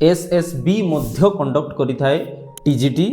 SSB मध्य conduct करिथाए TGT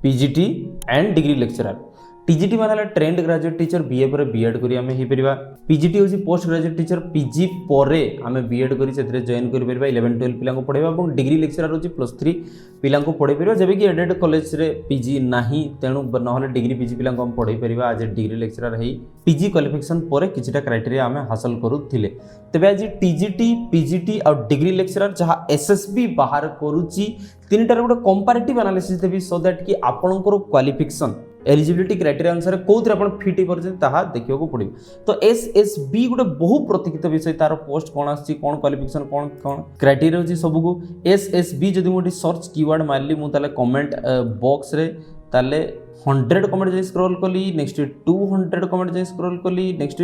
PGT and degree lecturer. TGT माने ट्रेंड ग्रेजुएट टीचर बीए पर बीएड करी आमे हे परिबा। पीजीटी होची पोस्ट ग्रेजुएट टीचर पीजी परे आमे बीएड करी सेथरे जॉइन करि परिबा 11 12 पिला को पढेबा और डिग्री लेक्चरर होची +3 पिला को पढे परिबा जेबे कि एडेड कॉलेज रे पीजी नाही तेनु नहले डिग्री पीजी पिला को हम पढे परिबा आज डिग्री लेक्चरर हेई पीजी क्वालिफिकेशन परे किछटा क्राइटेरिया आमे हासिल करूथिले। तबे आज टीजीटी पीजीटी और डिग्री लेक्चरर जहा एसएसबी बाहर करूची तीनटार गोटे comparative analysis Devi so that कि आपनकर क्वालिफिकेशन एलिजिबिलिटी क्राइटेरिया अनुसार कौन आप फिट हो देखा पड़ो। तो एसएसबी गोटे बहु प्रतीक्षित विषय तार पोस्ट कौन आसी कौन क्वालिफिकेशन कौन कौन क्राइटेरिया होची सबको एसएसबी जदि मुझे सर्च कीवर्ड मारली मुझे कमेंट बॉक्स रे ताले 100 कमेंट जाई स्क्रॉल कली नेक्स्ट 200 कमेंट जाई स्क्रॉल कली नेक्स्ट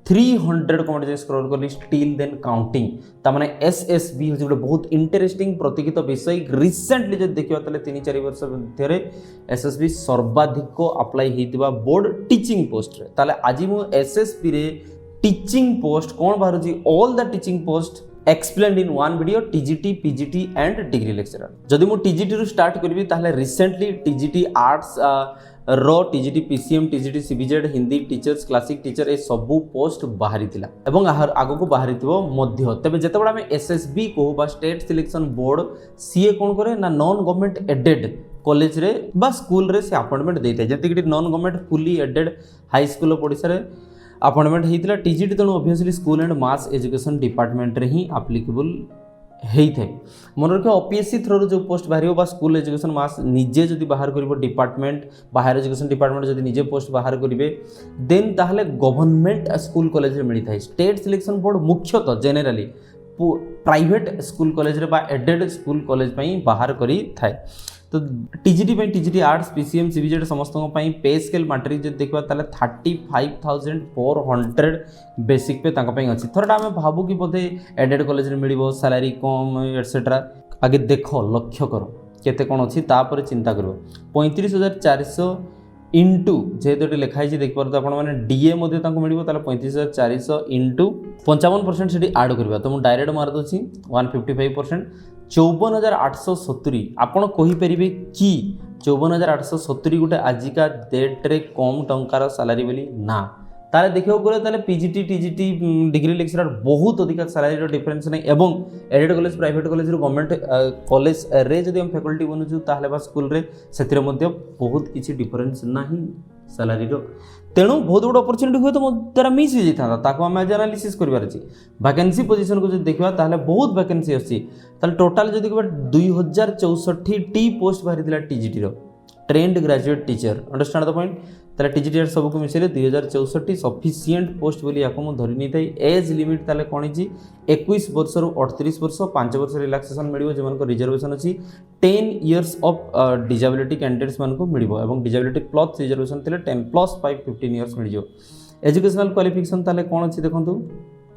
300 कमेंट जाई स्क्रॉल कली स्टिल देन काउंटिंग ता माने एसएसबी हो गोटे बहुत इंटरेस्टिंग प्रतीक्षित विषय रिसेंटली जो देखिबा तले 3-4 वर्ष मध्य एसएसबी सर्वाधिक अप्लाई होइतिबा बोर्ड टीचिंग पोस्ट रे ताले आज मु एसएसबी रे टीचिंग पोस्ट कोन बाहरुची all the teaching post explained in one video TGT PGT and degree lecturer. जदि मु टीजीटी रु स्टार्ट करबी ताले रिसेंटली टीजीटी आर्ट्स रो TGT PCM TGT CBZ Hindi teachers classic teacher ए सबु पोस्ट बाहरी थिला एवं आगो को बाहरी थिबो मध्य। तबे जेतेबेला हम एसएसबी को बा स्टेट सिलेक्शन बोर्ड सीए कोन करे ना नॉन गवर्नमेंट एडेड कॉलेज रे बा स्कूल रे से अपॉइंटमेंट देते जेते कि non government fully aided high school Odisha रे अपॉइंटमेंट होता टीजीटी तेणु obviously school and mass education department रे ही एप्लिकेबल होता है। मन रखिए ओपीएससी थ्रू जो पोस्ट बाहर स्कूल एजुकेशन मास निजे जदि बाहर कर डिपार्टमेंट बाहर एजुकेशन डिपार्टमेंट जदि निजे पोस्ट बाहर करेंगे देन ताहले गवर्नमेंट स्कूल कॉलेज रे मिलता है। स्टेट सिलेक्शन बोर्ड मुख्यतः जेनेराली प्राइवेट स्कूल कॉलेज रे बा एडेड स्कूल कॉलेज बाहर करी थाए। तो टीजीटी आर्ट्स पीसीएम सीबीजेड समस्त पे स्केल मैट्रिक जब देखा ताले 35,400 बेसिक पे अच्छी थोड़ा आम भावु कि बोधे एडेड कॉलेज रे मिलिबो सैलरी कम एटसेट्रा आगे देख लक्ष्य कर केते कौन अच्छी तापर चिंता कर 35,400 इंटू जेहेतु लिखाई देखिए आपने डीए मिल 35,400 इंटू 55% से आड करवा। तो मुझे डायरेक्ट मारदे 155% 54,870 आपण कहीपर कि 54,870 गोटे आजिका डेट्रे कम टंकार सालारी बोली ना ताले देखा गले पीजीटी टीजीटी डिग्री लेक्चरर बहुत अधिक सालारी डिफरेन्स नहीं एवं added college private college government college रे जब हम फैकल्टी बनूँ ताहले बा स्कूल रे सेथिरे मध्य बहुत किसी डिफरेन्स नहीं सालारी तेणु बहुत गुड अपरच्युनिटी हुए तो मो द्वारा मिस हो जाता ताको आम आज एनालिसिस करार अच्छी वैकेंसी पोजीशन को जो देखा ताहले बहुत वैकेंसी अच्छी टोटाल जो देखा 2064 पोस्ट बाहरी TGT trend graduate teacher understand the point ताले टीजीटी सबको मिसेले 2064 सफिशिएंट पोस्ट बोली याको मु धरि नहीं थाई। एज लिमिट ताले कोन छि 21 वर्ष रु 38 वर्ष 5 वर्ष रिलैक्सेशन मिलिबो जे मानको रिजर्वेशन अछि 10 इयर्स ऑफ डिसेबिलिटी कैंडिडेट्स मानको मिलिबो एवं डिसेबिलिटी प्लस रिजर्वेशन थिले 10 प्लस 5 15 इयर्स मिलिजो। एजुकेशनल क्वालिफिकेशन ताले कोन अछि देखंतु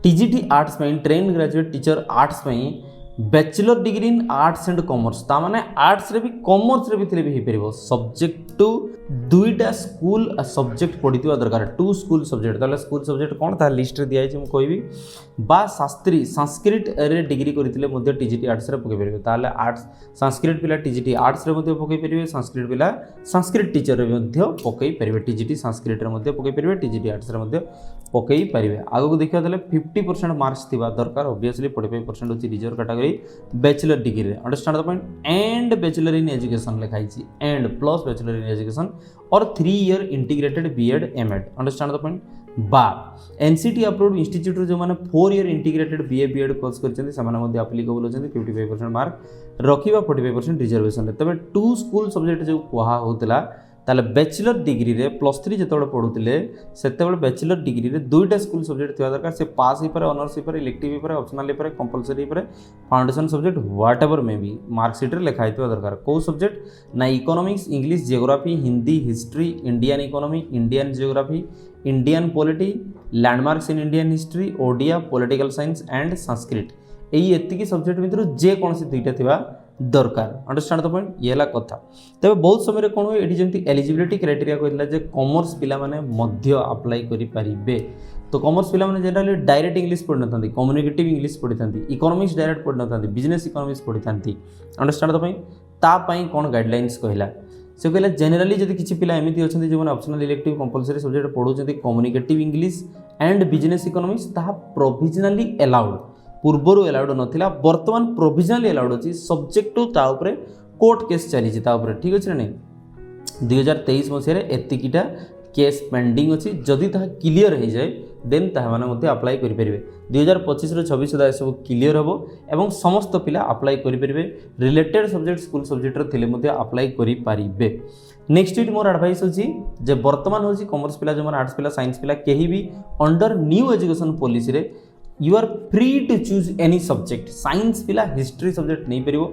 टीजीटी आर्ट्स में ट्रेंड ग्रेजुएट टीचर आर्ट्स में bachelor degree in arts and commerce ता माने आर्ट्स रे भी कॉमर्स रे भी थिले भी परिबो सब्जेक्ट टू दुईटा स्कूल सब्जेक्ट पढ़िथिबा दरकार 2 स्कूल सब्जेक्ट ताले स्कूल सब्जेक्ट कोन ता लिस्ट रे दिया छै म कहबी बा शास्त्री संस्कृत रे डिग्री करथिले मध्ये टीजीटी आर्ट्स रे पके परिबे ताले आर्ट्स संस्कृत पिला टीजीटी आर्ट्स रे मध्ये पके परिबे संस्कृत पिला संस्कृत टीचर रे मध्ये पके परिबे टीजीटी संस्कृत रे मध्ये पके परिबे टीजीटी आर्ट्स रे मध्ये पके परिबे। आगो को देखिया ताले 50% मार्क्स थिबा दरकार ऑब्वियसली 45% होची रिजर्व कैटेगरी बैचलर डिग्री रे understand the point and bachelor in education लिखाई छी and plus bachelor in education और 3 year integrated BEd MEd understand the point बा एनसीटी अप्रूव्ड इंस्टीट्यूट जो माने 4 year integrated BA BEd course करछन से माने मध्ये एप्लीकेबल होछन 55% मार्क रखिबा 45% रिजर्वेशन रे। तबे 2 स्कूल सब्जेक्ट जो कुहा होतला ताले बैचलर डिग्री रे +3 जेतबे पढुतिले सेतेबे बैचलर डिग्री रे दुईटा स्कूल सब्जेक्ट थिबा दरकार से पास ही पर ऑनर्स ही पर इलेक्टिव ही पर ऑप्शनल ही पर कंपलसरी ही पर foundation subject whatever may be marksheet रे लिखा हितबा दरकार को सब्जेक्ट ना economics English geography Hindi history Indian economy Indian geography Indian polity landmarks in Indian history Odia political science and Sanskrit एई एतिकी सब्जेक्ट भितर जे कोनसी दुईटा थिबा दरकार अंडरस्टैंड द पॉइंट ये कथा। तबे बहुत समय कौन हुए ये जमी एलिजिबिलिटी क्राइटेरिया कहला जे कॉमर्स पिला माने मध्य अप्लाई करि परिबे तो कॉमर्स पिला माने जनरली डायरेक्ट इंग्लिश पढ़ी न थांती, कम्युनिकेटिव इंग्लिश पढ़ी थांती, इकोनॉमिक्स डायरेक्ट पढ़ी न थांती, बिजनेस इकोनॉमिक्स पढ़ी थांती। अंडरस्टैंड द ता पई कोन गाइडलाइंस कहला से कहला जनरली जदि किछि पिला एमिति अछंती जे माने ऑप्शनल इलेक्टिव कंपलसरी सब्जेक्ट पढौचंती communicative English and business economics ताहा प्रोविजनली अलाउड, पूर्वरु अलाउड नथिला, वर्तमान प्रोविजनली अलाउड अछि सब्जेक्ट टू ता ऊपर कोर्ट केस चली ता ऊपर। ठीक अछि नै 2023 मसिया रे एतिकिटा केस पेंडिंग अछि, जदि ताहा क्लियर हो जाए देन ताहा माने मध्ये अप्लाई करि परिबे। 2025 रो 26 सुधा सब क्लियर हबो एवं समस्त पिला अप्लाई करि परिबे, रिलेटेड सब्जेक्ट स्कूल सब्जेक्ट रो थिले मध्ये अप्लाई करि परिबे। नेक्स्ट वीक मोर एडवाइस अछि जे वर्तमान होछि कॉमर्स पिला जो आर्ट्स पिला साइंस पिला केही भी अंडर न्यू एजुकेशन पॉलिसी रे you are free to choose any subject. Science पिला हिस्ट्री सब्जेक्ट नहीं परिबो,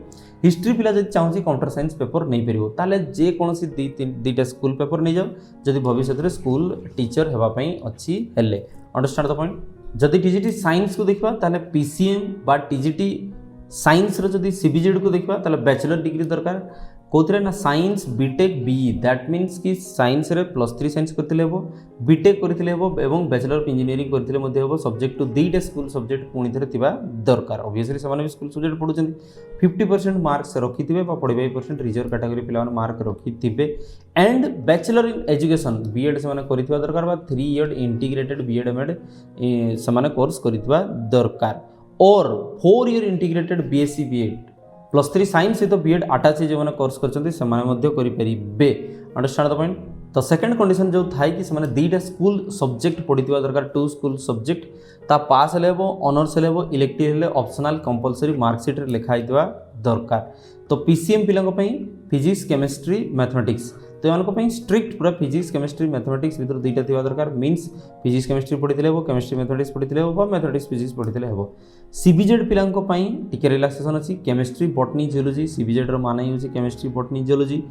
हिस्ट्री पिला जदि चाहूँ कंप्यूटर साइंस पेपर नहीं पार ताले जे कौन दुईटा स्कूल पेपर नहीं जाओ जदि भविष्य में स्कूल टीचर होगापी अच्छी हेले। Understand the point. जदि टीजीटी साइंस को देखा ताले पीसीएम बा टीजीटी साइंस जदि सीबीजेड को देखा ताले बैचलर डिग्री दरकार कौन ना science BTech BE that means कि साइंस रे +3 साइंस करते हे बीटेक करते हे और बैचलर ऑफ इंजीनियरिंग करते हे सब्जेक्ट टू दुईटा स्कूल सब्जेक्ट पुणी थे दरकार। ऑब्वियसली से स्कूल सब्जेक्ट पढ़ुं 50% मार्क्स रखी थे 45% रिजर्व कैटेगरी पिला मार्क रखी थे and bachelor in education BEd से कर दरकार 3 ईयर इंटीग्रेटेड बीएड एमएड से कोर्स कर दरकार और 4 year integrated BSc BEd +3 science सहित बीएड अटैच जो मैंने कोर्स करते अंडरस्टैंड द पॉइंट। तो सेकंड कंडीशन जो थाई कि से दुईटा स्कूल सब्जेक्ट पढ़ी दरकार 2 स्कूल सब्जेक्ट ता पास हेले ऑनर्स हेले इलेक्टिव हेले ऑप्शनल कंपलसरी मार्कशीट रे लिखाई दरकार। तो पीसीएम पिलांको पई फिजिक्स केमिस्ट्री मैथमेटिक्स तो यहाँ स्ट्रिक्ट पूरा फिजिक्स केमिस्ट्री मैथमेटिक्स भीतर दुईटा थी दरकार मीन्स फिजिक्स केमिस्ट्री पढ़ी केमिस्ट्री मैथमेटिक्स पढ़ी मैथमेटिक्स फिजिक्स पढ़ी हे। सीबीजेड पिलांको पई टिके रिलैक्सेशन अच्छी केमिस्ट्री बॉटनी जियोलॉजी सीबीजेड मान ही केमिस्ट्री बॉटनी जियोलॉजी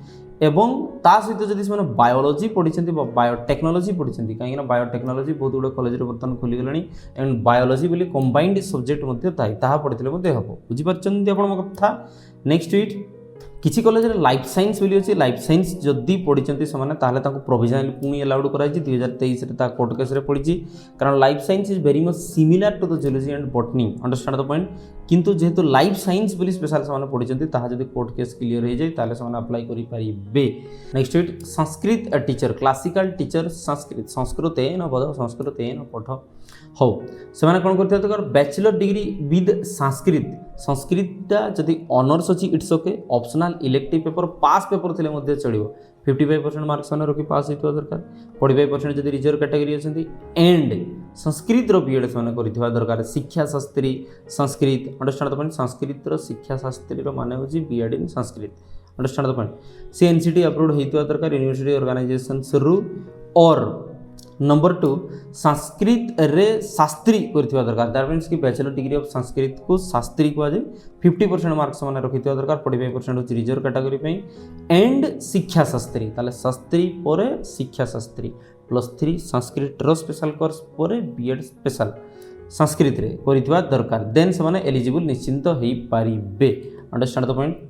एवं ता सहित जदि से बायोलॉजी पढ़ी बायोटेक्नोलॉजी पढ़ी कहीं बायोटेक्नोलॉजी बहुत गुड़ा कॉलेज बर्तमान खोलीगलानी एंड बायोलॉजी बोली कंबाइंड सब्जेक्ट थाए पढ़ी हम बुझीपार आप कथा। नेक्स्ट वीक किसी कॉलेज लाइफ साइंस बोली अच्छी लाइफ साइंस जदि पढ़ी से प्रोविजनली पुणी अलाउड कराई 2023 कोर्ट केस पड़ी कारण life science is very much similar to the geology and botany understand the point किंतु जेहेतु लाइफ साइंस बोली स्पेशल से पढ़ी जदि कोर्ट केस क्लियर हो जाए से अप्लाई करेंगे। Next week Sanskrit teacher classical teacher Sanskrit Sanskrit न बोध संस्कृत न पठ हो से कौन कर bachelor degree with Sanskrit Sanskrit जदि ऑनर्स अच्छी it's okay optional elective paper pass paper थे चलो 55% मार्क्स मैंने रखी पास होता दरकार 45% जदि रिजर्व कैटेगरी अच्छी एंड संस्कृत बीएड से दरकार Shiksha Shastri Sanskrit understand the point Sanskrit Shiksha Shastri मान हूँ BEd in Sanskrit understand the point सी एनसीटी अप्रूव्ड होता दरकार यूनिवर्सिटी ऑर्गेनाइजेशन रु और नंबर 2 संस्कृत रे शास्त्री करथिबा दरकार दैट मीन्स कि बैचलर डिग्री ऑफ संस्कृत को शास्त्री को जाए 50% मार्क्स मैंने रखिथिबा दरकार 45% होची रिजर्व कैटेगरी पे एंड शिक्षा शास्त्री ताले शास्त्री पर शिक्षा शास्त्री +3 संस्कृत रो स्पेशल कोर्स पर बीएड स्पेशल संस्कृत रे करथिबा दरकार देन से माने एलिजिबल निश्चिंत होई पारिबे। Understand the point.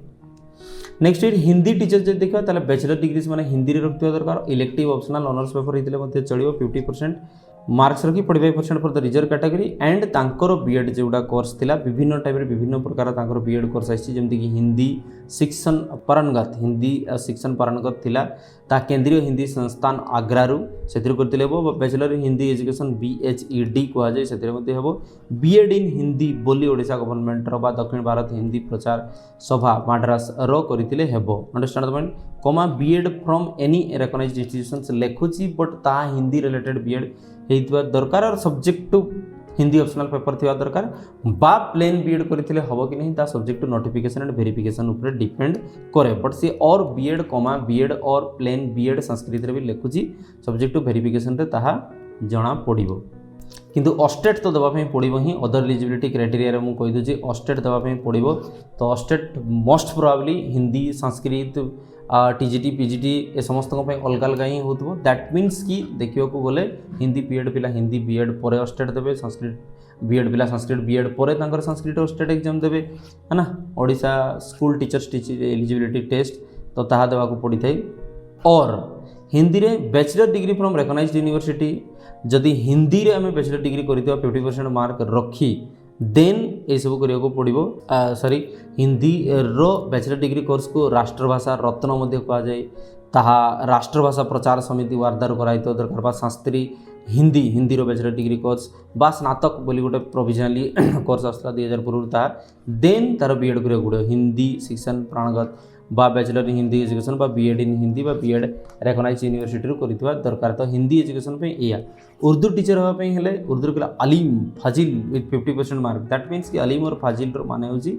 Next week Hindi teacher जब देखा ताले बैचलर डिग्री से हिंदी रे रखिथिबा दरकार इलेक्टिव ऑप्शनल ऑनर्स पेपर होइतिले मध्ये चलियो 50% मार्क्स रखी 45% for the reserve category and तांकर बीएड जोड़ा कोर्स थिला विभिन्न टाइप रे विभिन्न प्रकार तांकर बीएड कोर्स आछि जेमति कि हिंदी शिक्षण पारणगत हिंदी शिक्षण पारणगत थिला ता केंद्रीय हिंदी संस्थान आग्रारू सेतिर करतिले हो बैचलर इन हिंदी एजुकेशन बीएचईडी को जाए सेतिर मध्ये हेबो बीएड इन हिंदी बोली ओडिशा गवर्नमेंट रो बा दक्षिण भारत हिंदी प्रचार सभा मद्रास रो करतिले हेबो। Understand the point comma BEd from any recognized institutions लेखुची बट ता हिंदी रिलेटेड बीएड हेइतबा दरकार और subject to Hindi optional paper थिबा दरकार बा प्लेन बीएड करथिले हबो कि नहीं ता subject to notification and verification ऊपर डिपेंड करे बट से और बीएड कमा बीएड और प्लेन बीएड संस्कृत रे भी लेखुची सब्जेक्ट टू वेरिफिकेशन रे ताहा जणा पड़िबो किंतु ऑस्टेट तो दबा पड़ो ही अदर एलिजिबिलिटी क्राइटेरिया रे मु कहि दउची ऑस्टेट दबा पड़ो तो OSTET most probably Hindi Sanskrit TGT PGT ए समस्त अलग अलग ही हो दैट मीन्स कि देखा गले हिंदी बीएड पिला हिंदी बीएड पर ऑस्टेट देवे संस्कृत बीएड पिला संस्कृत बीएड पर संस्कृत ऑस्टेट एग्जाम देवे है ना Odisha school teachers eligibility test तो ताहा देवा पड़ी थाए और हिंदी रे bachelor degree from recognised university जदि हिंदी रे आम बैचलर डिग्री करथिबा 50% मार्क रखी देन ये सब करिया को पड़िबो सॉरी हिंदी रो बैचलर डिग्री कोर्स को राष्ट्रभाषा रत्न मध्य कहा जाए ताहा राष्ट्रभाषा प्रचार समिति वार्दार कराइतो दरकार बा शास्त्री हिंदी हिंदी रो बैचलर डिग्री कोर्स बा स्नातक बोली गोटे प्रोविजनली कोर्स आसला 2000 पूर्व ताहा देन तार बीएड करिया गुड़े हिंदी शिक्षण प्राणगत बा बैचलर इन हिंदी एजुकेशन बा बीएड इन हिंदी बा बीएड रेकग्नाइज्ड यूनिवर्सिटी करितबा दरकार तो हिंदी एजुकेशन पे या उर्दू टीचर होगा पे हेले उर्दू के Alim Fazil with 50% mark that means कि अलीम और फाजिल माने होची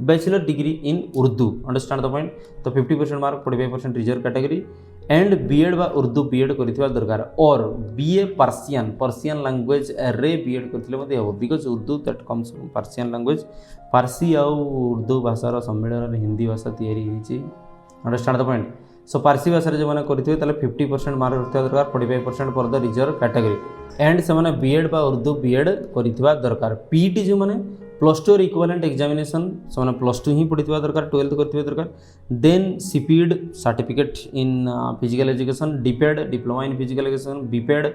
bachelor degree in Urdu understand the point तो 50% mark 45% reserve category and BEd बा उर्दू बीएड करितबा दरकार और बीए पर्सियन लैंग्वेज रे बीएड करथिले मध्ये हो because Urdu that comes from Persian language Farsi आ उर्दू भाषार सम्मेलन हिंदी भाषा तैयारी होईची understand the point so Parsi भाषा जो मैंने करेंगे 50% मार्क रखा दरकार 45% for the reserve category and से मैंने बीएड बा उर्दू बीएड करितबा दरकार पीईटी जो मैंने +2 और इक्विवेलेंट एग्जामिनेशन से मैंने +2 ही पढ़ितबा दरकार 12th करथिबा दरकार then CPEd certificate in physical education DPEd diploma in physical education BPEd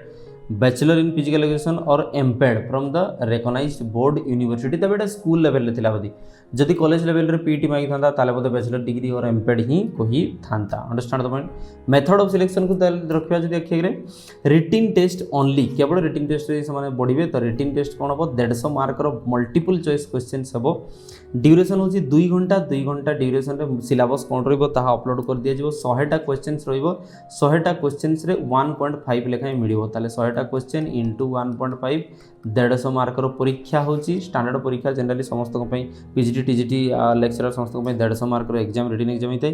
bachelor in physical education और MPEd from the recognized board university तब एटा स्कूल लेवल रे थिला बदी जदि कॉलेज लेवल रे पीटी मागी थांता ताले बोधे बैचलर डिग्री और एमपेड ही कही थांता understand the point method of selection को रखिया जदि अखिया रे रिटिन टेस्ट ओनली केवल रिटिन टेस्ट रे से माने बढ़िबे तो रिटिन टेस्ट कोन हो 150 मार्क रो मल्टीपल चॉइस क्वेश्चंस हबो ड्यूरेशन होची 2 घंटा ड्यूरेशन रे सिलेबस कोन रहबो ताहा अपलोड कर दिया जिवो 100 टा क्वेश्चंस रहबो 100 टा क्वेश्चंस रे 1.5 लेखाय मिलिबो ताले 100 टा क्वेश्चन इनटू 1.5 150 मार्क रो परीक्षा होची स्टैंडर्ड परीक्षा जनरली समस्त को पई पीजीटी टीजीटी लेक्चरर समस्त को पई 150 मार्क रो एग्जाम रिटन एग्जाम हितै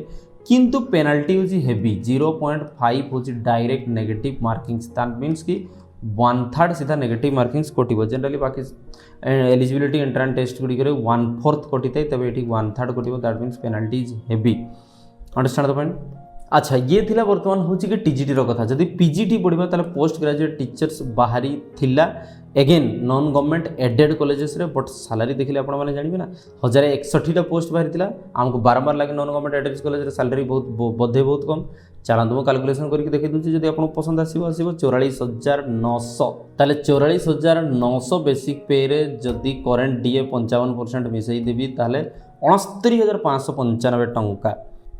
किंतु पेनल्टी होची हेवी 0.5 होची direct negative markings that means कि 1/3 सीधा नेगेटिव मार्किंग्स कटिबो जनरली बाकी एलिजिबिलिटी एंट्रांस टेस्ट गुडी करे 1/4 कटितै तबे एठी 1/3 कटिबो that means penalty is heavy understand the point अच्छा ये थिला वर्तमान होची कि टीजीटी रो कथा जदि पीजीटी पढिबा ताले पोस्ट ग्रेजुएट टीचर्स बाहरी थिला again non government aided colleges रे बट सैलरी देखिले आपण माने जानिबे ना 1061 टा पोस्ट बाहरी थिला हमको बारंबार लागे नॉन गवर्नमेंट एडेड कॉलेज रे सैलरी बहुत बधे बहुत कम चलांतु मो कैलकुलेशन करके देखि दूची जदि आपण पसंद आसीबो 44900 ताले 44900 बेसिक पे रे जदि करंट डीए 55% मिसई देबी ताले 69595 टंका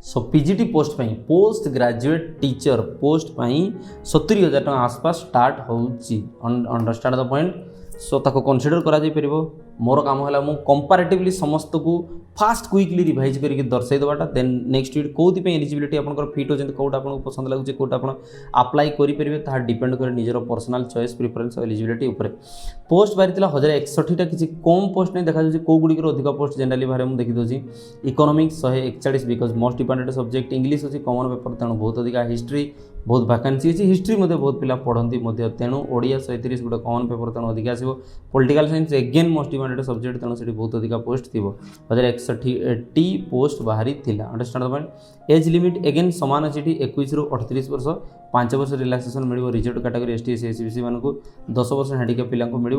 सो पीजीटी पोस्ट पाई पोस्ट ग्रेजुएट टीचर पोस्ट पाई 70,000 टका आसपास स्टार्ट होउची अंडरस्टैंड द पॉइंट सो ताको कंसीडर करा जाई परिबो मोर काम हला मु कंपैरेटिवली समस्त को फास्ट क्विकली रिवाइज करके दर्शाई दबाटा देन नेक्स्ट वीक कोथि पे एलिजिबिलिटी आपनकर फिट हो जंत कोटा आपन पसंद लागु कोटा आपन अप्लाई करि परिबे ता डिपेंड करे निजर पर्सनल चॉइस प्रेफरेंस और एलिजिबिलिटी ऊपर पोस्ट बारितला 1061 टा किछि कम पोस्ट नै देखा जाय को गुडी के अधिक पोस्ट जनरली बारे हम देखि दोची economics 141 because most important subject English अछि कॉमन पेपर तेणु बहुत अधिक हिस्ट्री बहुत वैकेंसी अच्छी हिस्ट्री मध्य बहुत पिला पढ़ती तेणु ओडिया 130 गोटे कॉमन पेपर तेणु अधिक आसो political science again most important subject तेणु से बहुत अधिक पोस्ट थी 1061 पोस्ट बाहरी थिला understand the point age limit again सामान अच्छी 21 रु 38 वर्ष 5 वर्ष रिलैक्सेशन मिल reserve category ST SC SC मान को 10 वर्ष हैंडिकैप पिला मिल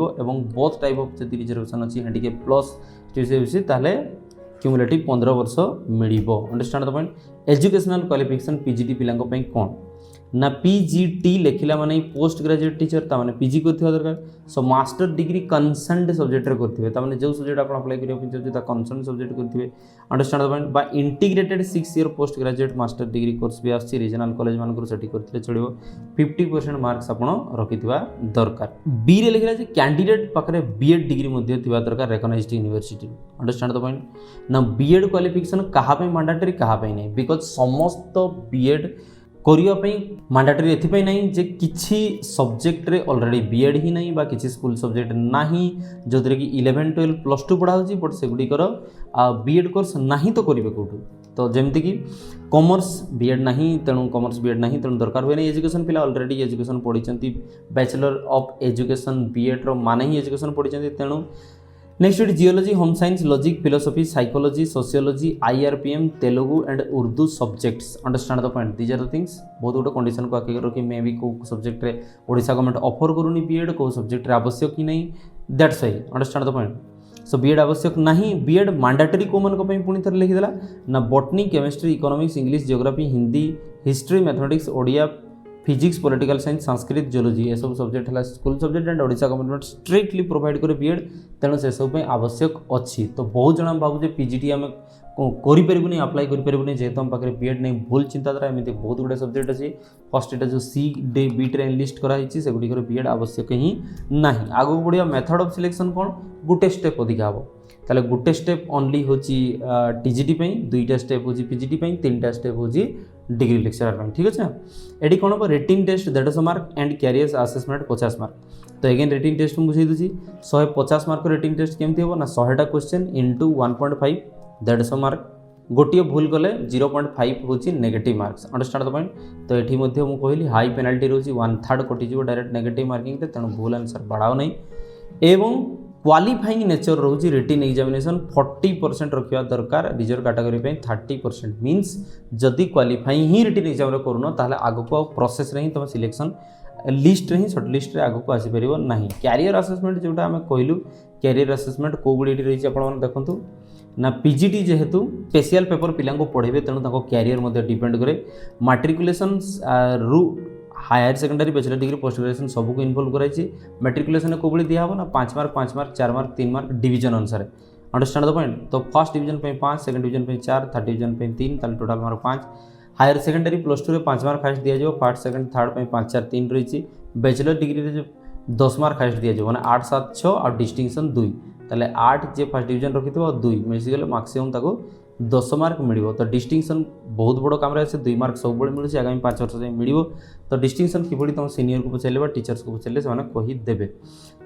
बोथ टाइप ऑफ जब रिजर्वेशन अच्छी हैंडिकैप प्लस एससी ताले क्यूमुलेटिव 15 वर्ष मिल understand the point educational qualification PGT पिला कौन ना पीजीटी लेखिला माने पोस्ट ग्रेजुएट टीचर ता माने पीजी करथिबा दरकार so master degree concerned subject रे करथिबे ता माने जो सब्जेक्ट आपण अप्लाई करियो पिंचो ता कंसर्न्ड सब्जेक्ट करथिबे अंडरस्टैंड द पॉइंट बा integrated 6 year post graduate master degree course भी आछि रीजनल कॉलेज मानकर सेठी करथिले चलिबो 50% मार्क्स आपण रखिथिबा दरकार बी रे लेखिला जे कैंडिडेट पाखरे बीएड डिग्री मध्ये थिबा दरकार recognised university understand the point ना बीएड क्वालिफिकेशन कहा पे मैंडेटरी कहा पे नै बिकॉज़ समस्त बीएड करने मैंडेटरी एथि नहीं जे किसी सब्जेक्ट रे ऑलरेडी बीएड ही नहीं बा किसी स्कूल सब्जेक्ट नहीं जो कि 11 12 प्लस 2 पढ़ा होची बट से गुडिकर बीएड कोर्स नहीं तो करिवे कोठु तो जेमति कि कॉमर्स बीएड नहीं तेणु कॉमर्स बीएड नहीं तेणु दरकार हुए नहीं एजुकेशन पिला ऑलरेडी एजुकेशन पढ़ी बैचलर ऑफ एजुकेशन बीएड रो माने ही एजुकेशन पढ़ी तेणु next geology home science logic philosophy psychology sociology IRPM Telugu and Urdu subjects understand the point these are the things बहुत गोटे कंडीशन को आगे रखी मे भी को सब्जेक्ट रे ओडिशा गवर्नमेंट ऑफर करूनी बीएड को सब्जेक्ट रे आवश्यक ही नहीं that's why understand the point so BEd आवश्यक नहीं बीएड मैंडेटरी को मन को पुणी थर लिखिदेला ना botany chemistry economics English geography Hindi history mathematics Odia physics political science Sanskrit geology ये सब सब्जेक्ट है school subject and Odisha government strictly provide करे बीएड तेणु से सब आवश्यक अच्छी तो बहुत जन भावुचे पीजीटी आम करें अप्लाई करें जेहेतु आम पाखे बीएड नहीं भूल चिंताधारा एमती बहुत गुड़े सब्जेक्ट अच्छी फर्स्ट एटा जो सी डे बीट्रे लिस्ट कराई से गुड़िकर बीएड आवश्यक ही ना आगे बढ़िया मेथड ऑफ सिलेक्शन कौन गोटे स्टेप अधिका हम ताले गोटे स्टेप ओनली हूँ टीजीटी दुईटा स्टेप हूँ पीजीटी तीन स्टेप हूँ डिग्री लेक्चरर ठीक अच्छे ये कौन हम writing test 150 mark and career assessment 50 mark तो एगेन रेटिंग टेस्ट मुझे बुझे दूसरी 150 मार्क रेटिंग टेस्ट केमती हम ना 100टा क्वेश्चन इंटू 1.5 150 मार्क गोटे भूल कले 0.5 हूँ नेगेटिव मार्क्स अंडरस्टांड द पॉइंट तो ये मुझे कहली हाई पेनाल्टी रोचे 1/3 कटिज डायरेक्ट नेगेटिव मार्किंग तेणु भूल आंसर बढ़ाओ नहीं एवं क्वालिफाइंग नेचर रोचे रिटिन एग्जामिनेशन 40% रखा दरकार रिजर्व कैटेगरी 30% मीन्स जदि क्वालिफाइंग ही रिटिन एग्जाम करूँ ताहले आगक प्रोसेस रे ही तुम सिलेक्शन लिस्ट ही सर्ट लिस्ट रे आगक आसीपर ना कैरियर असेसमेंट जोटा आम कहलु कैरियर असेसमेंट कौ गुड़ी रही है देखूँ ना पीजीटी जेहेतु स्पेशल पेपर पिला पढ़े तेणु कैरियर डिपेंड करे मैट्रिकुलेशन रु higher secondary bachelor degree post graduation सबको इनवॉल्व कराई मैट्रिकुलेशन को दिहब ना 5 mark 5 mark 4 mark 3 mark division अनुसार अंडरस्टैंड द पॉइंट तो first division 5 second division 4 third division 3 ताल total mark 5 higher secondary plus 2 5 mark highest दिया फर्स्ट सेकंड थर्ड 5 4 3 रही बैचलर डिग्री जो 10 मार्क हाइस्ट दिया मैंने 8 7 6 और डिस्टिंक्शन 2 ताले 8 जे फर्स्ट डिवीजन रखी थो 2 मिसीगले मैक्सिमम ताको 10 मार्क मिल तो डिस्टिंक्शन बहुत बड़ काम आसे 2 मार्क सब मिलूँ आगामी 5 वर्ष जाए मिल तो डिस्टिंक्शन किभली तुम सीनियर को पचारे टीचर्स को पचारे से कहीदेवे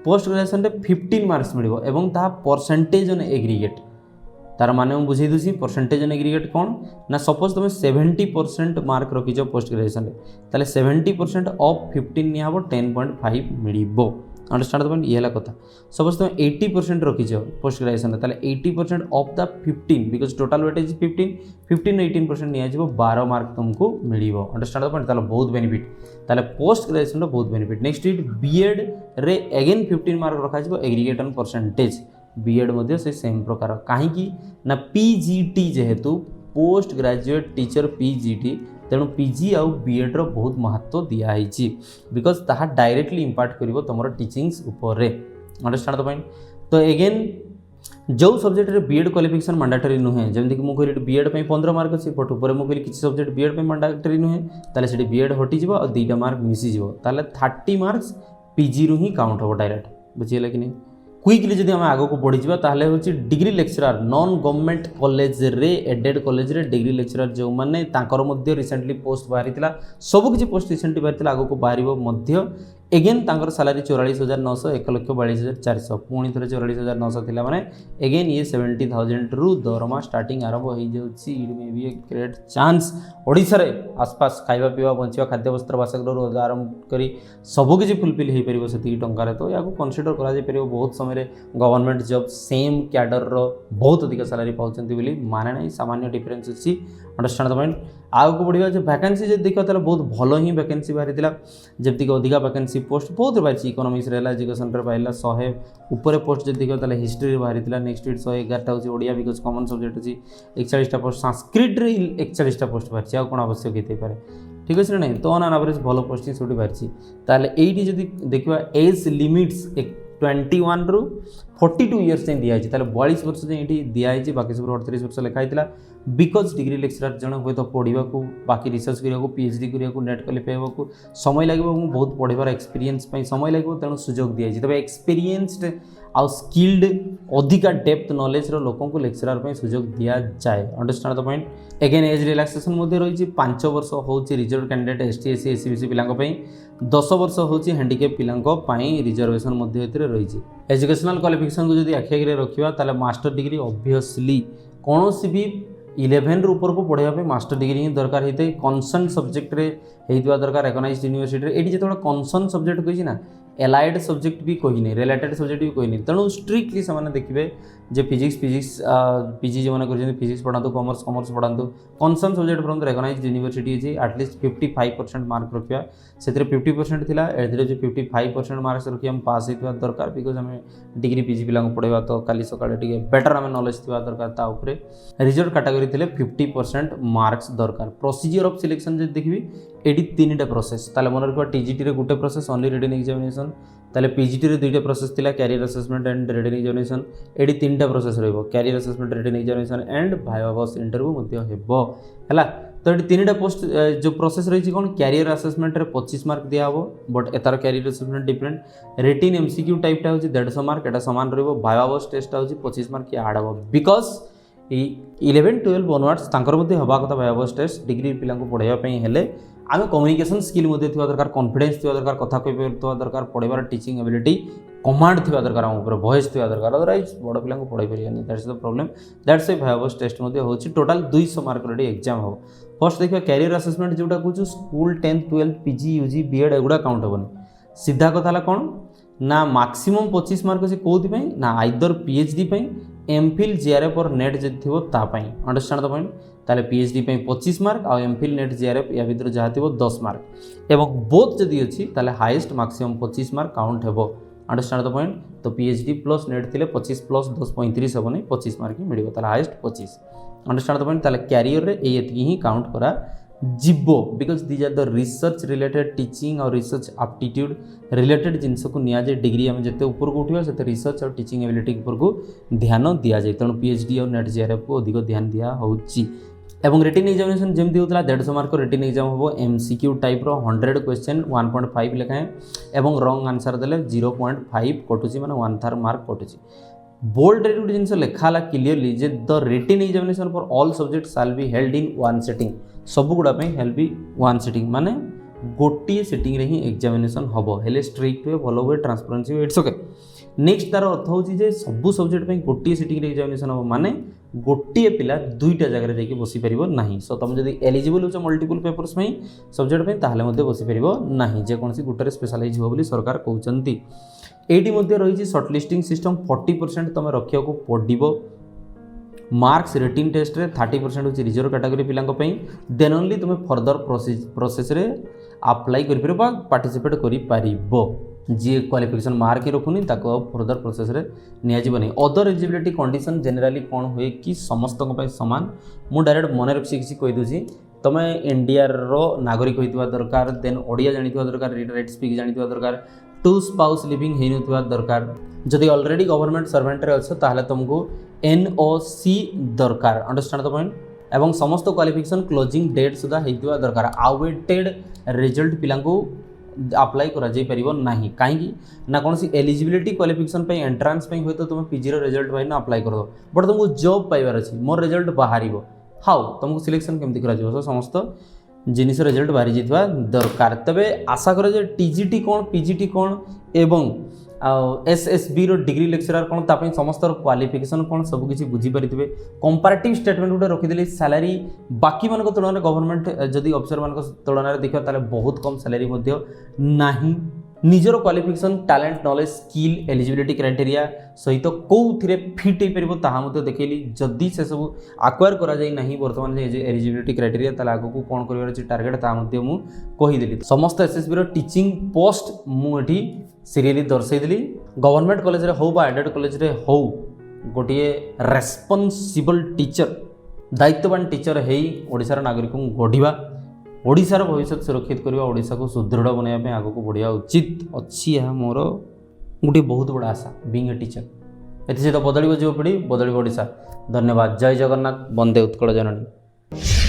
पोस्ट ग्रेजुएशन 15 मार्क्स मिल और परसेंटेज ऑन एग्रीगेट तार माने मुझे बुझे दूसरी परसेंटेज ऑन एग्रीगेट कौन ना सपोज तुम 70% मार्क रखीच पोस्ट ग्रेजुएशन ताले 70% of 15 निहब 10.5 mill understand the point ये कथा सपोज तुम 80% रखीच पोस्ट ग्रेजुएशन ताले 80% of the 15 because total weightage 15 18% निया 12 मार्क तुमको मिल अंडरस्टैंड द पॉइंट ताले बहुत बेनिफिट ताले पोस्ट ग्रेजुएशन बहुत बेनिफिट नेक्स्ट इट बीएड रे अगेन 15 मार्क रखा एग्रीगेट ऑन परसेंटेज बीएड मध्य से सेम प्रकार कहीं ना पीजीटी जेहेतु पोस्ट ग्रेजुएट टीचर पीजीटी तेणु पीजी आउ बीएड रो बहुत महत्व दिखाई बिकज ताहा डायरेक्टली इंपैक्ट करिवो तुमर टीचिंग्स ऊपर अंडरस्टैंड द पॉइंट तो अगेन जो सब्जेक्ट रे बीएड क्वालिफिकेशन मैंडेटरी नुहे जमीक मुझे बीएड 15 मार्क अच्छी बट ऊपर मुझे किसी सब्जेक्ट बीएड मैंडेटरी नुहे ताले से बीएड हटिज और 2टा मार्क मिसीज ताले 30 मार्क्स पीजी रु ही काउंट हम डायरेक्ट बुझीगला कि नहीं क्विकली जब आम आग को बढ़ी ताहले हूँ degree lecturer non government college रे एडेड कॉलेज रे डिग्री लेक्चरर जो मैंने रिसेंटली पोस्ट बाहरी सबकि पोस्ट रिसेंटली बाहरी आग को बाहर एगेन तांकर सैलरी 44,900 1,42,400 पुणी थे 44,900 थी मैंने एगेन ये 70,000 रु दरमा स्टार्टिंग आरंभ हो may be a great chance Odisha रे आसपास खाଇବା पीवा बंचिवा खाद्य वस्त्र बासगृह आरंभ करी सबकि फुलफिल हो पार से टंकार तो या कनसीडर कर बहुत समय गवर्नमेंट जॉब सेम कैडर रो बहुत अधिक सैलरी पाँच माने ना सामान्य डिफरेन्स अच्छी अंडरस्टैंड द पॉइंट आगे बढ़िया जो वैकेंसी जब देखा बहुत भल ही वैकेंसी बाहरी जमीक अधिका वैकेंसी पोस्ट बहुत बाहरी इकोनॉमिक्स एजुकेशन पाइला 100 ऊपर पोस्ट जब देखा हिस्ट्री बाहरी नेक्स्ट 111टा हूँ ओडिया बिकज कॉमन सब्जेक्ट अच्छी 41टा पोस्ट संस्कृत 41टा पोस्ट बाहरी आउ कौन आवश्यक होते पारे ठीक अच्छे ना तो ऑन एवरेज भल पोस्टिंग से बाहरी ताल ये देखा एज लिमिट्स 21 रु 42 इयर्स जाए दिखाई 42 वर्ष जाए दिखाई बाकी सब 38 वर्ष लिखाई बिकज डिग्री लेक्चरर जन हे तो पढ़ा बाकी रिसर्च करने पीएचडी करने नेट क्वालिफाई होगा समय लगे बहुत पढ़ार एक्सपीरियंस समय लगे तेणु सुजोग दिखाई तब एक्सपीरियंसड आउ स्किल्ड अधिका डेप्थ नॉलेज रो लोकों को लेक्चरर सुजोग दि जाए understand the point again age relaxation रही 5 वर्ष हूँ reserve candidate ST SC SCBC पिला 10 वर्ष हूँ हैंडिकैप पिला रिजर्वेशन रही एजुकेशनल क्वालिफिकेशन को जब आखि आगे रखा ताले मास्टर डिग्री ऑब्वियसली कौन भी 11 रु ऊपर को पढ़ाई मास्टर डिग्री ही दरकार होता है कनसर्न सब्जेक्ट रे होता दरकार रिकग्नाइज्ड यूनिवर्सिटी ये जो कनसर्न सब्जेक्ट कही ना एलाइड सब्जेक्ट भी कही नहीं रिलेटेड सब्जेक्ट भी कही नहीं तेणु स्ट्रिक्टली से देखिए जे फिजिक्स पीजी जो मैंने फिजिक्स पढ़ातु कॉमर्स पढ़ातु कनसर्न सब्जेक्ट पर रिकग्नाइज्ड यूनिवर्सिटी अच्छी एटलिस्ट 55% मार्क रखा से 50% थिला एथरे जो 55% मार्क्स रखी हम पास होता दरकार बिकज आम डिग्री पीजी पिला पढ़ाइबा तो काली सकाळे टिके बेटर आम नॉलेज थी दरकार ता उपरे रिजर्व कैटेगरी थिले 50% मार्क्स दरकार प्रोसीजर ऑफ सिलेक्शन जो देखिए एटी 3टा प्रोसेस ताले मन रखा टीजीटी रे गोटे प्रोसेस ओनली रिटन एग्जामिनेशन ताले पीजीटी रे 2टा प्रोसेस थिला career assessment and written examination एटी 3टा प्रोसेस रहइबो career assessment written examination and viva voce interview मध्ये हेबो हला तो ये 3टा पोस्ट जो प्रोसेस रही कौन कैरियर असेसमेंट रे 25 मार्क दिया हो बट एतार career assessment different written MCQ टाइपटा होची 150 मार्क एटा समान रहइबो भाइवा बॉस टेस्ट होची 25 मार्क की ऐड हो बिकॉज 11 12 ऑनवर्ड्स तांकर मध्ये हबा कथा भाइवा बॉस टेस्ट डिग्री पिला को पढाइबा पई हेले आमे कम्युनिकेशन स्किल मध्ये थिबा दरकार कॉन्फिडेंस थिबा दरकार कथा कहि परथबा दरकार पढाइबार टीचिंग एबिलिटी कमांड थिबा दरकार हम ऊपर वॉइस थिबा दरकार अदरवाइज बड़ पिला को पढाइ परियानी that's the problem that's a viva voce test मध्ये होची टोटल 200 मार्क रेडी एग्जाम हो फर्स्ट देखिए कैरियर असेसमेंट जोटा कहूँ school 10th 12th PG UG BEd एगुड़ा काउंट हेबनी सीधा कथा कौन ना मैक्सिमम 25 मार्क अच्छे कौन ना आइदर पीएचडी एमफिल जीआरएफ और नेट जब थी अंडरस्टैंड द पॉइंट ताले पीएचडी 25 मार्क और एमफिल नेट जीआरएफ या भीतर जहाँ थी 10 मार्क एवं बोथ जदि अच्छी ताले हाईएस्ट मैक्सिमम 25 मार्क काउंट हेबो अंडरस्टैंड द पॉइंट तो पीएचडी प्लस नेट थिले 25 प्लस 10 35 हेबो नहीं 25 मार्क ही मिलिबो ताले हाईएस्ट 25 अंडरस्टैंड द पॉइंट ताले कैरियर रे एतिकी ही काउंट करा जिब्बो because these are the research related teaching और रिसर्च एप्टीट्यूड रिलेटेड जिनस को निया जाए डिग्री आम जिते ऊपर को उठा से रिसर्च और टीचिंग एबिलिटी ऊपर को ध्यान दि जाए तेणु पीएचडी और नेट जीआरएफ को अधिक ध्यान दिया होची एवं रिटन एग्जामिनेशन जमी होता 150 मार्क रिटन एग्जाम हम एमसीक्यू टाइप 100 क्वेश्चन 1.5 लेखाएं एवं रॉन्ग आंसर देले 0.5 कटुची माने 1/3 मार्क कटुची बोल्ड रे गुटे जिनस लेखाला क्लियरली जे the written examination for all subject shall be held in one sitting सब गुड़ा हेल्ड बी वन सिटिंग माने गोटे सिटिंग रे ही एग्जामिनेशन हम हेले स्ट्रिक्ट हुए भल हुए ट्रांसपेरेंसी हुए इट्स ओके नेक्स्ट तार अर्थ होची जे सब सब्जेक्ट पे गोटे सिटिंग रे एग्जामिनेशन हम माने गोटे पिला दुईटा जगह रे जाके बसी परिबो नाही सो तुम जदी एलिजिबल हो मल्टीपल पेपर्स में सब्जेक्ट पे ताहले मध्ये बसी परिबो नाही जे कोनसी गुटे स्पेशलाइज हो बोली सरकार कहउचंती एटी मध्ये रही सर्टलिस्टिंग सिस्टम 40% तुम रखिया को पड़ो मार्क्स रिटन टेस्ट रे 30% होची रिजर्व कैटेगरी पिलांको पई देन ओनली तुम फर्दर प्रोसेस रे अप्लाई करि परबा पार्टिसिपेट करि पारिबो जी क्वालिफिकेशन मार्क ही रखुनी ताको फर्दर प्रोसेस रे निया जीवनी अदर एलिजिबिलिटी कंडीशन जनरली कौन हुए कि समस्त समान मु डायरेक्ट मन रखी किसी कही दूसरी तुम इंडिया रो नागरिक होइतिबा दरकार देन ओडिया जानिथिबा दरकार रीड राइट स्पीक जानिथिबा दरकार टू स्पाउस लिविंग हेइ नथिबा दरकार जदि ऑलरेडी गवर्नमेंट सर्वेंट रे अच्छो ताहले तुमको एनओसी दरकार अंडरस्टैंड द पॉइंट एवं समस्त क्वालिफिकेशन क्लोजिंग डेट सुधा हेइतिबा दरकार आवेटेड रिजल्ट पिलांको अप्लाई करा जाई परिबो नाही काहेकि ना कौन सी एलिजिबिलिटी क्वालिफिकेशन पे एंट्रांस पे होय तो तुम पीजी रो रिजल्ट भाई ना अप्लाई कर दो बट तुमको जॉब पाइबार अछि मोर रिजल्ट बाहरिबो हाउ तुमको सिलेक्शन केमति करा जिवो समस्त जिनिस रिजल्ट बाहरी जितवा दरकार तबे आशा करे जे टीजीटी कोन पीजीटी कोन एवं एसएसबी रो डिग्री लेक्चरर कोन तापई समस्त क्वालिफिकेशन कोन सब किछि बुझी परिथिबे कंपैरेटिव स्टेटमेंट गुटे रखि देली सैलरी बाकी मानको तुलना गवर्नमेंट जदि ऑफिसर मानको तुलना देखियो ताले बहुत कम सैलरी मध्ये नाही निजर qualification talent knowledge skill eligibility criteria सहित कौथिरे फिट हो पारिबो ताहा मध्ये देखैली जदि से सब एक्वायर करा जाई नाही वर्तमान जे एलिजिबिलिटी क्राइटेरिया ताला आगो को कोन करबार अछि टारगेट ताहा मध्ये मु कहि देली समस्त एसएसबी रो टीचिंग पोस्ट मु एठी सीरियली दर्शाई देली गवर्नमेंट कॉलेज रे हो बा एडेड कॉलेज रे हो गोटिए रेस्पोंसिबल टीचर दायित्ववान टीचर हेई ओडिसा रो नागरिक को गढिबा ओडिशार भविष्य सुरक्षित करवा ओडिशा को सुदृढ़ बनवाई आगे को बढ़िया उचित अच्छी है मोर गोटे बहुत बड़ा आशा बीइंग ए टीचर एथि सहित बदल युवपीढ़ी बदल ओडिशा धन्यवाद जय जगन्नाथ वंदे उत्कल जननी।